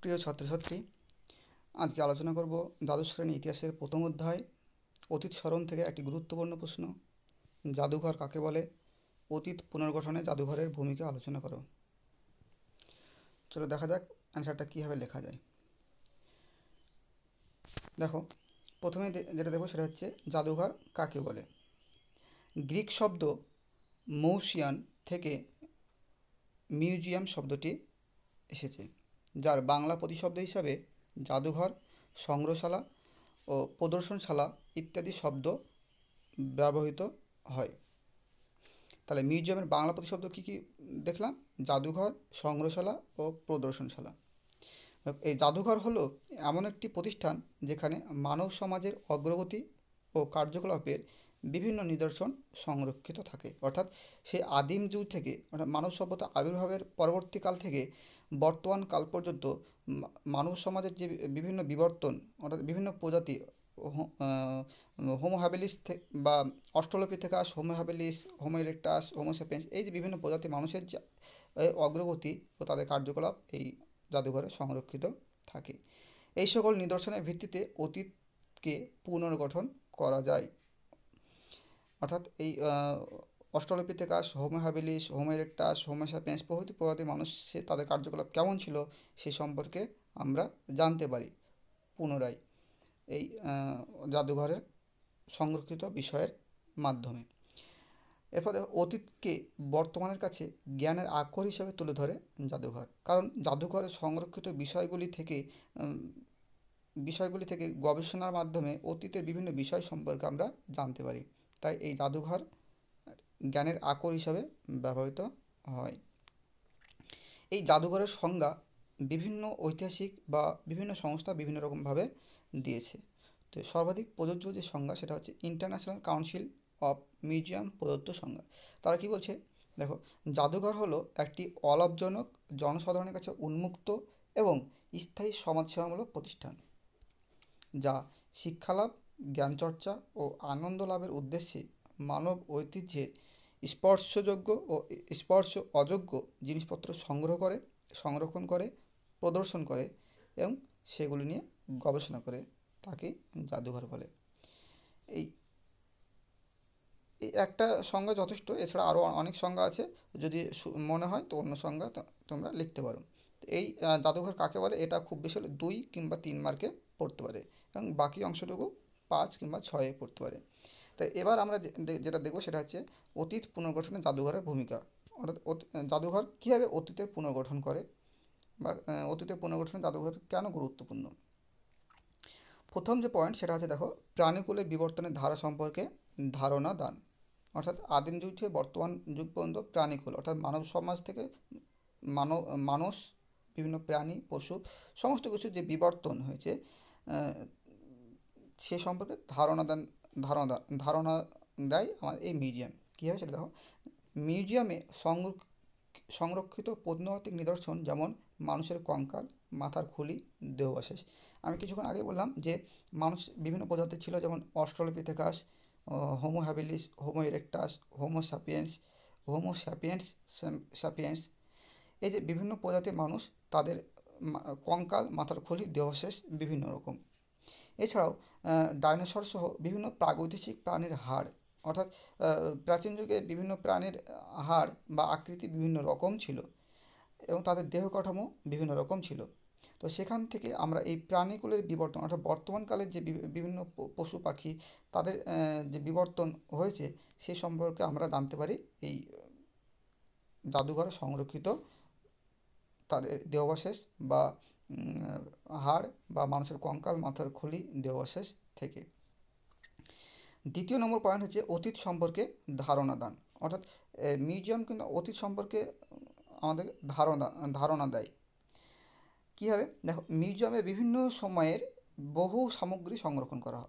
প্রিয় ছাত্রছাত্রী, আজকে আলোচনা করব দ্বাদশ শ্রেণী ইতিহাসের প্রথম অধ্যায় অতীত স্মরণ থেকে একটি গুরুত্বপূর্ণ প্রশ্ন, জাদুঘর কাকে বলে? অতীত পুনর্গঠনে জাদুঘরের ভূমিকা আলোচনা করো। চলো দেখা যাক অ্যান্সারটা কীভাবে লেখা যায়। দেখো, প্রথমে যেটা দেখো সেটা হচ্ছে জাদুঘর কাকে বলে। গ্রিক শব্দ মৌসিয়ান থেকে মিউজিয়াম শব্দটি এসেছে, যার বাংলা প্রতিশব্দ হিসাবে জাদুঘর, সংগ্রহশালা ও প্রদর্শনশালা ইত্যাদি শব্দ ব্যবহৃত হয়। তাহলে মিউজিয়ামের বাংলা প্রতিশব্দ কী কী দেখলাম? জাদুঘর, সংগ্রহশালা ও প্রদর্শনশালা। এই জাদুঘর হলো এমন একটি প্রতিষ্ঠান যেখানে মানব সমাজের অগ্রগতি ও কার্যকলাপের বিভিন্ন নিদর্শন সংরক্ষিত থাকে। অর্থাৎ সেই আদিম যুগ থেকে, অর্থাৎ মানব সভ্যতা আবির্ভাবের পরবর্তীকাল থেকে বর্তমান কাল পর্যন্ত মানব সমাজের যে বিভিন্ন বিবর্তন, অর্থাৎ বিভিন্ন প্রজাতি, হোমো হ্যাবিলিস বা অস্ট্রালোপি থেকে Homo habilis, Homo erectus, Homo sapiens, এই যে বিভিন্ন প্রজাতি মানুষের যে অগ্রগতি ও তাদের কার্যকলাপ এই জাদুঘরে সংরক্ষিত থাকে। এই সকল নিদর্শনের ভিত্তিতে অতীতকে পুনর্গঠন করা যায়। অর্থাৎ এই Australopithecus, Homo habilis, Homo erectus, Homo sapiens প্রভৃতি প্রজাতি মানুষের তাদের কার্যকলাপ কেমন ছিল সে সম্পর্কে আমরা জানতে পারি পুনরায় এই জাদুঘরের সংরক্ষিত বিষয়ের মাধ্যমে। এরপরে অতীতকে বর্তমানের কাছে জ্ঞানের আকর হিসেবে তুলে ধরে জাদুঘর। কারণ জাদুঘরের সংরক্ষিত বিষয়গুলি থেকে গবেষণার মাধ্যমে অতীতের বিভিন্ন বিষয় সম্পর্কে আমরা জানতে পারি। তাই এই জাদুঘর জ্ঞানের আকর হিসাবে ব্যবহৃত হয়। এই জাদুঘরের সংজ্ঞা বিভিন্ন ঐতিহাসিক বা বিভিন্ন সংস্থা বিভিন্ন রকমভাবে দিয়েছে। তো সর্বাধিক প্রযোজ্য যে সংজ্ঞা সেটা হচ্ছে ইন্টারন্যাশনাল কাউন্সিল অফ মিউজিয়াম প্রদত্ত সংজ্ঞা। তারা কি বলছে? দেখো, জাদুঘর হলো একটি অলাভজনক, জনসাধারণের কাছে উন্মুক্ত এবং স্থায়ী সমাজসেবামূলক প্রতিষ্ঠান, যা শিক্ষালাভ, জ্ঞানচর্চা ও আনন্দ লাভের উদ্দেশ্যে মানব ঐতিহ্যের স্পর্শযোগ্য ও স্পর্শ অযোগ্য জিনিসপত্র সংরক্ষণ করে, প্রদর্শন করে এবং সেগুলি নিয়ে গবেষণা করে। তাকে জাদুঘর বলে। এই একটা সংজ্ঞা যথেষ্ট, এছাড়া আরও অনেক সংজ্ঞা আছে, যদি মনে হয় তো অন্য সংজ্ঞা তোমরা লিখতে পারো। এই জাদুঘর কাকে বলে এটা খুব বেশি হলে 2 কিংবা 3 মার্কে পড়তে পারে এবং বাকি অংশটুকু 5 কিংবা 6-এ পড়তে পারে। তাই এবার আমরা যেটা দেখব সেটা হচ্ছে অতীত পুনর্গঠনে জাদুঘরের ভূমিকা। অর্থাৎ জাদুঘর কীভাবে অতীতের পুনর্গঠন করে বা অতীতের পুনর্গঠনে জাদুঘর কেন গুরুত্বপূর্ণ। প্রথম যে পয়েন্ট সেটা হচ্ছে, দেখো, প্রাণীকুলের বিবর্তনের ধারা সম্পর্কে ধারণা দান। অর্থাৎ আদিম যুগ থেকে বর্তমান যুগ পর্যন্ত প্রাণীকুল অর্থাৎ মানব সমাজ থেকে মানুষ, বিভিন্ন প্রাণী, পশু, সমস্ত কিছু যে বিবর্তন হয়েছে সে সম্পর্কে ধারণা দেয় আমার এই মিউজিয়াম। কীভাবে সেটা দেখো, মিউজিয়ামে সংরক্ষিত প্রত্নতাত্ত্বিক নিদর্শন যেমন মানুষের কঙ্কাল, মাথার খুলি, দেহাবশেষ। আমি কিছুক্ষণ আগে বললাম যে মানুষ বিভিন্ন প্রজাতির ছিল, যেমন Australopithecus, Homo habilis, Homo erectus, Homo sapiens. এই যে বিভিন্ন প্রজাতির মানুষ, তাদের কঙ্কাল, মাথার খুলি, দেহাবশেষ বিভিন্ন রকম। এছাড়াও ডাইনোসর সহ বিভিন্ন প্রাগৈতিহাসিক প্রাণীর হাড়, অর্থাৎ প্রাচীন যুগে বিভিন্ন প্রাণীর হাড় বা আকৃতি বিভিন্ন রকম ছিল এবং তাদের দেহ কাঠামো বিভিন্ন রকম ছিল। তো সেখান থেকে আমরা এই প্রাণীকুলের বিবর্তন, অর্থাৎ বর্তমানকালের যে বিভিন্ন পশু পাখি তাদের যে বিবর্তন হয়েছে সে সম্পর্কে আমরা জানতে পারি এই জাদুঘরে সংরক্ষিত তাদের দেহাবশেষ বা হাড় বা মানুষের কঙ্কাল, মাথার খুলি, দেহাবশেষ থেকে। দ্বিতীয় নম্বর পয়েন্ট হচ্ছে অতীত সম্পর্কে ধারণা দান। অর্থাৎ মিউজিয়াম কিন্তু অতীত সম্পর্কে আমাদের ধারণা দেয়। কীভাবে? দেখো, মিউজিয়ামে বিভিন্ন সময়ের বহু সামগ্রী সংরক্ষণ করা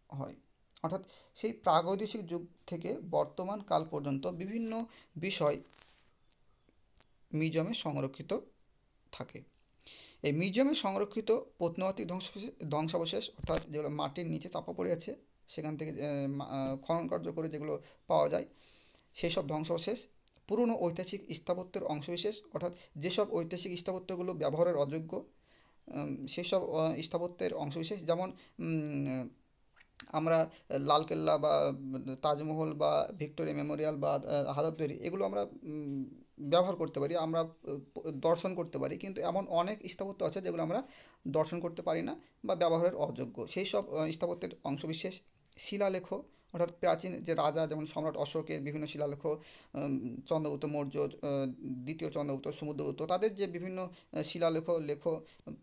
হয়। অর্থাৎ সেই প্রাগৈতিহাসিক যুগ থেকে বর্তমান কাল পর্যন্ত বিভিন্ন বিষয় মিউজিয়ামে সংরক্ষিত থাকে। এই মিউজিয়ামে সংরক্ষিত প্রত্নতাত্ত্বিক ধ্বংসাবশেষ, অর্থাৎ যেগুলো মাটির নিচে চাপা পড়ে আছে, সেখান থেকে খনন কার্য করে যেগুলো পাওয়া যায় সেই সব ধ্বংসাবশেষ, পুরনো ঐতিহাসিক স্থাপত্যের অংশবিশেষ, অর্থাৎ যেসব ঐতিহাসিক স্থাপত্যগুলো ব্যবহারের অযোগ্য সেসব স্থাপত্যের অংশবিশেষ, যেমন আমরা লালকেল্লা বা তাজমহল বা ভিক্টোরিয়া মেমোরিয়াল বা হাজারদুয়ারি, এগুলো আমরা ব্যবহার করতে পারি, আমরা দর্শন করতে পারি, কিন্তু এমন অনেক স্থাপত্য আছে যেগুলো আমরা দর্শন করতে পারি না বা ব্যবহারের অযোগ্য। সেই সব স্থাপত্যের অংশবিশেষ শিলালেখ, অর্থাৎ প্রাচীন যে রাজা যেমন সম্রাট অশোকের বিভিন্ন শিলালেখ, চন্দ্রগুপ্ত মৌর্য, দ্বিতীয় চন্দ্রগুপ্ত, সমুদ্রগুপ্ত, তাদের যে বিভিন্ন শিলালেখ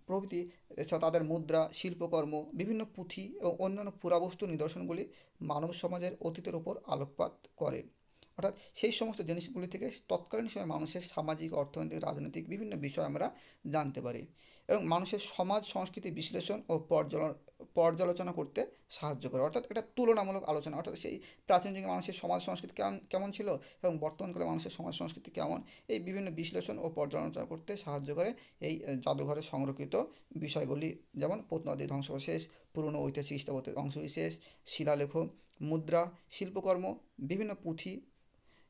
প্রভৃতি, এছাড়া তাদের মুদ্রা, শিল্পকর্ম, বিভিন্ন পুঁথি ও অন্যান্য পুরাবস্তু নিদর্শনগুলি মানব সমাজের অতীতের উপর আলোকপাত করে। অর্থাৎ সেই সমস্ত জিনিসগুলি থেকে তৎকালীন সময়ে মানুষের সামাজিক, অর্থনৈতিক, রাজনৈতিক বিভিন্ন বিষয় আমরা জানতে পারি, এবং মানুষের সমাজ সংস্কৃতি বিশ্লেষণ ও পর্যালোচনা করতে সাহায্য করে। অর্থাৎ এটা তুলনামূলক আলোচনা, অর্থাৎ সেই প্রাচীন যুগে মানুষের সমাজ সংস্কৃতি কেমন কেমন ছিল এবং বর্তমানকালে মানুষের সমাজ সংস্কৃতি কেমন, এই বিভিন্ন বিশ্লেষণ ও পর্যালোচনা করতে সাহায্য করে এই জাদুঘরে সংরক্ষিত বিষয়গুলি, যেমন প্রত্নতাত্ত্বিক ধ্বংসাবশেষ, পুরনো ঐতিহাসিক স্থাপত্যের অংশবিশেষ, শিলালেখ, মুদ্রা, শিল্পকর্ম, বিভিন্ন পুঁথি,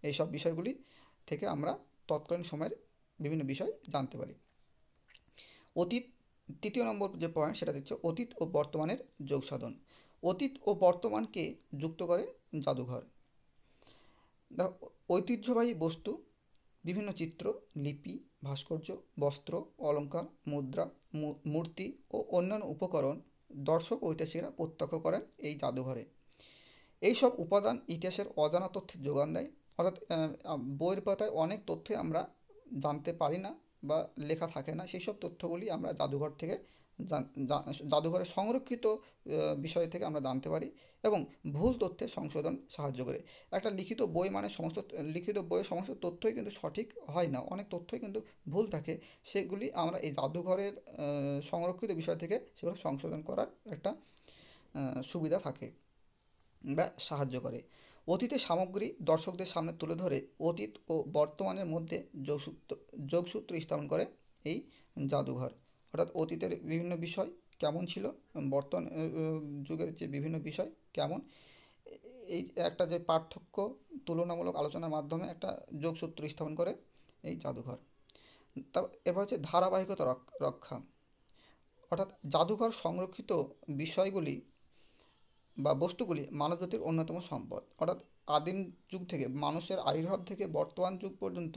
এইসব বিষয়গুলি থেকে আমরা তৎকালীন সময়ের বিভিন্ন বিষয় জানতে পারি। অতীত, তৃতীয় নম্বর যে পয়েন্ট সেটা দিচ্ছে অতীত ও বর্তমানের যোগসাধন। অতীত ও বর্তমানকে যুক্ত করে জাদুঘর। দেখো, ঐতিহ্যবাহী বস্তু, বিভিন্ন চিত্র, লিপি, ভাস্কর্য, বস্ত্র, অলঙ্কার, মুদ্রা, মূর্তি ও অন্যান্য উপকরণ দর্শক ও ঐতিহাসিকরা প্রত্যক্ষ করেন এই জাদুঘরে। এই সব উপাদান ইতিহাসের অজানা তথ্যের যোগান দেয়। অর্থাৎ বইয়ের পাতায় অনেক তথ্যই আমরা জানতে পারি না বা লেখা থাকে না, সেই সব তথ্যগুলি আমরা জাদুঘর থেকে জাদুঘরে সংরক্ষিত বিষয় থেকে আমরা জানতে পারি, এবং ভুল তথ্যের সংশোধন সাহায্য করে। একটা লিখিত বই মানে লিখিত বইয়ের সমস্ত তথ্যই কিন্তু সঠিক হয় না, অনেক তথ্যই কিন্তু ভুল থাকে, সেগুলি আমরা এই জাদুঘরের সংরক্ষিত বিষয় থেকে সেগুলো সংশোধন করার একটা সুবিধা থাকে বা সাহায্য করে। অতীতের সামগ্রী দর্শকদের সামনে তুলে ধরে অতীত ও বর্তমানের মধ্যে যোগসূত্র স্থাপন করে এই জাদুঘর। অর্থাৎ অতীতের বিভিন্ন বিষয় কেমন ছিল, বর্তমান যুগের যে বিভিন্ন বিষয় কেমন, এই একটা যে পার্থক্য তুলনামূলক আলোচনার মাধ্যমে একটা যোগসূত্র স্থাপন করে এই জাদুঘর। এরপর হচ্ছে ধারাবাহিকতা রক্ষা। অর্থাৎ জাদুঘর সংরক্ষিত বিষয়গুলি বা বস্তুগুলি মানবজাতির অন্যতম সম্পদ। অর্থাৎ আদিম যুগ থেকে, মানুষের আবির্ভাব থেকে বর্তমান যুগ পর্যন্ত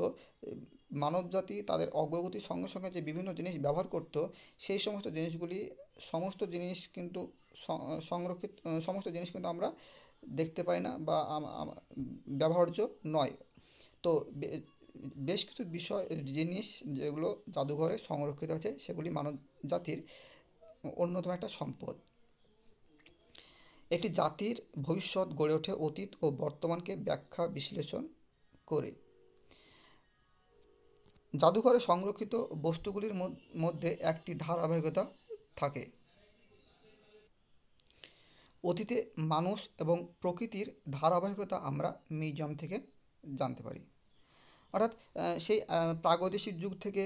মানবজাতি তাদের অগ্রগতির সঙ্গে সঙ্গে যে বিভিন্ন জিনিস ব্যবহার করতো, সেই সমস্ত জিনিসগুলি, সমস্ত জিনিস কিন্তু সংরক্ষিত, সমস্ত জিনিস কিন্তু আমরা দেখতে পাই না বা ব্যবহার্য নয়। তো বেশ কিছু বিষয়, জিনিস যেগুলো জাদুঘরে সংরক্ষিত আছে, সেগুলি মানব জাতির অন্যতম একটা সম্পদ। একটি জাতির ভবিষ্যৎ গড়ে ওঠে অতীত ও বর্তমানকে ব্যাখ্যা বিশ্লেষণ করে। জাদুঘরে সংরক্ষিত বস্তুগুলির মধ্যে একটি ধারাবাহিকতা থাকে। অতীতে মানুষ এবং প্রকৃতির ধারাবাহিকতা আমরা মিউজিয়াম থেকে জানতে পারি। অর্থাৎ সেই প্রাগৈতিহাসিক যুগ থেকে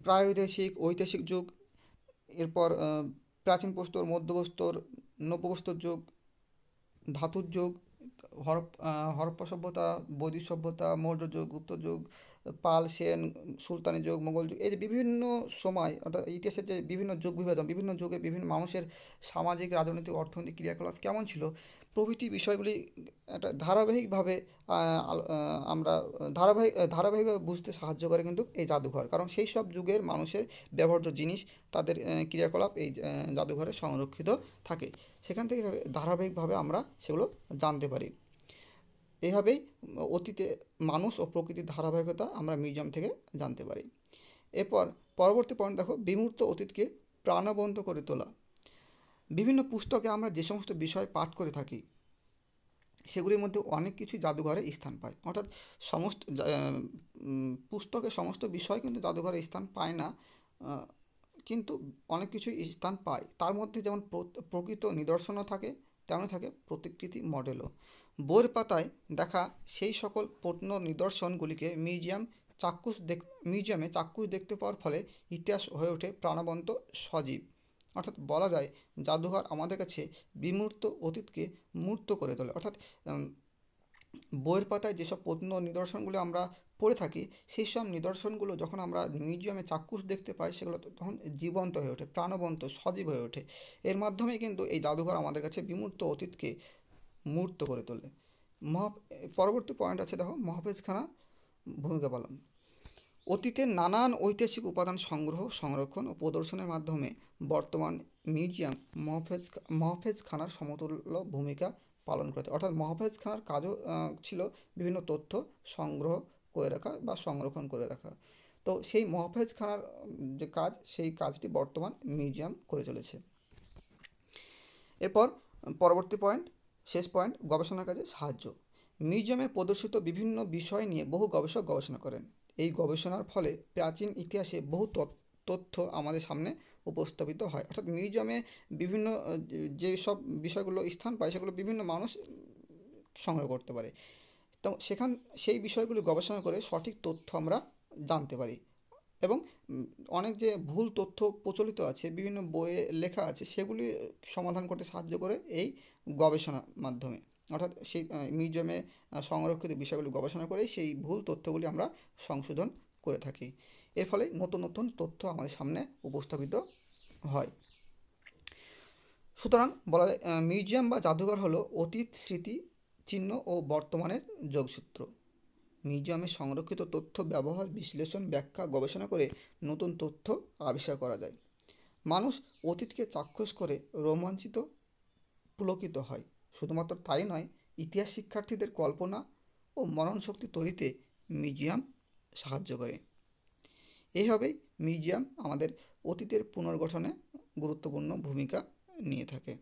প্রাগৈতিহাসিক, ঐতিহাসিক যুগ, এরপর প্রাচীন প্রস্তর, মধ্যপ্রস্তর, নব্যপ্রস্তর যুগ, ধাতুর যুগ, হরপ্পা সভ্যতা, বৈদিক সভ্যতা, মৌর্য যুগ, গুপ্ত যুগ, পাল, সেন, সুলতানি যুগ, মোগল যুগ, এই যে বিভিন্ন সময়, অর্থাৎ ইতিহাসের যে বিভিন্ন যুগ বিভাজন, বিভিন্ন যুগে বিভিন্ন মানুষের সামাজিক, রাজনৈতিক, অর্থনৈতিক ক্রিয়াকলাপ কেমন ছিল প্রভৃতি বিষয়গুলি একটা ধারাবাহিকভাবে আমরা ধারাবাহিকভাবে বুঝতে সাহায্য করে কিন্তু এই জাদুঘর। কারণ সেই সব যুগের মানুষের ব্যবহার্য জিনিস, তাদের ক্রিয়াকলাপ এই জাদুঘরে সংরক্ষিত থাকে, সেখান থেকে ধারাবাহিকভাবে আমরা সেগুলো জানতে পারি। এইভাবেই অতীতে মানুষ ও প্রকৃতির ধারাবাহিকতা আমরা মিউজিয়াম থেকে জানতে পারি। এরপর পরবর্তী পয়েন্ট দেখো, বিমূর্ত অতীতকে প্রাণবন্ত করে তোলা। বিভিন্ন পুস্তকে আমরা যে সমস্ত বিষয় পাঠ করে থাকি, সেগুলির মধ্যে অনেক কিছু জাদুঘরে স্থান পায়। অর্থাৎ সমস্ত পুস্তকে সমস্ত বিষয় কিন্তু জাদুঘরে স্থান পায় না, কিন্তু অনেক কিছুই স্থান পায়। তার মধ্যে যেমন প্রকৃত নিদর্শনও থাকে, তেমনই থাকে প্রতিকৃতি মডেলও। বইয়ের পাতায় দেখা সেই সকল প্রত্ন নিদর্শনগুলিকে মিউজিয়ামে চাক্ষুষ দেখতে পাওয়ার ফলে ইতিহাস হয়ে ওঠে প্রাণবন্ত, সজীব। অর্থাৎ বলা যায় জাদুঘর আমাদের কাছে বিমূর্ত অতীতকে মূর্ত করে তোলে। অর্থাৎ বইয়ের পাতায় যেসব প্রত্ন নিদর্শনগুলো আমরা পড়ে থাকি, সেই সব নিদর্শনগুলো যখন আমরা মিউজিয়ামে চাক্ষুষ দেখতে পাই, সেগুলো তখন জীবন্ত হয়ে ওঠে, প্রাণবন্ত, সজীব হয়ে ওঠে। এর মাধ্যমেই কিন্তু এই জাদুঘর আমাদের কাছে বিমূর্ত অতীতকে মূর্ত করে তোলে। মহা পরবর্তী পয়েন্ট আছে, দেখো, মহাপেজখানা ভূমিকা পালন। অতীতের নানান ঐতিহাসিক উপাদান সংগ্রহ, সংরক্ষণ ও প্রদর্শনের মাধ্যমে বর্তমান মিউজিয়াম মহাপেজখানার সমতুল্য ভূমিকা পালন করে থাকে। অর্থাৎ মহাপেজখানার কাজও ছিল বিভিন্ন তথ্য সংগ্রহ করে রাখা বা সংরক্ষণ করে রাখা। তো সেই মহাপেজখানার যে কাজ, সেই কাজটি বর্তমান মিউজিয়াম করে চলেছে। এরপর পরবর্তী পয়েন্ট, শেষ পয়েন্ট, গবেষণার কাজে সাহায্য। মিউজিয়ামে প্রদর্শিত বিভিন্ন বিষয় নিয়ে বহু গবেষক গবেষণা করেন। এই গবেষণার ফলে প্রাচীন ইতিহাসে বহু তথ্য আমাদের সামনে উপস্থাপিত হয়। অর্থাৎ মিউজিয়ামে বিভিন্ন যে সব বিষয়গুলো স্থান পায়, সেগুলো বিভিন্ন মানুষ সংগ্রহ করতে পারে। তো সেই বিষয়গুলি গবেষণা করে সঠিক তথ্য আমরা জানতে পারি। এবং অনেক যে ভুল তথ্য প্রচলিত আছে, বিভিন্ন বইয়ে লেখা আছে, সেগুলি সমাধান করতে সাহায্য করে এই গবেষণার মাধ্যমে। অর্থাৎ সেই মিউজিয়ামে সংরক্ষিত বিষয়গুলি গবেষণা করেই সেই ভুল তথ্যগুলি আমরা সংশোধন করে থাকি। এর ফলে নতুন নতুন তথ্য আমাদের সামনে উপস্থাপিত হয়। সুতরাং বলা যায়, মিউজিয়াম বা জাদুঘর হলো অতীত, স্মৃতি, চিহ্ন ও বর্তমানের যোগসূত্র। মিউজিয়ামে সংরক্ষিত তথ্য ব্যবহার, বিশ্লেষণ, ব্যাখ্যা, গবেষণা করে নতুন তথ্য আবিষ্কার করা যায়। মানুষ অতীতকে চাক্ষুষ করে রোমাঞ্চিত, পুলকিত হয়। শুধুমাত্র তাই নয়, ইতিহাস শিক্ষার্থীদের কল্পনা ও মননশক্তি তৈরিতে মিউজিয়াম সাহায্য করে। এইভাবেই মিউজিয়াম আমাদের অতীতের পুনর্গঠনে গুরুত্বপূর্ণ ভূমিকা নিয়ে থাকে।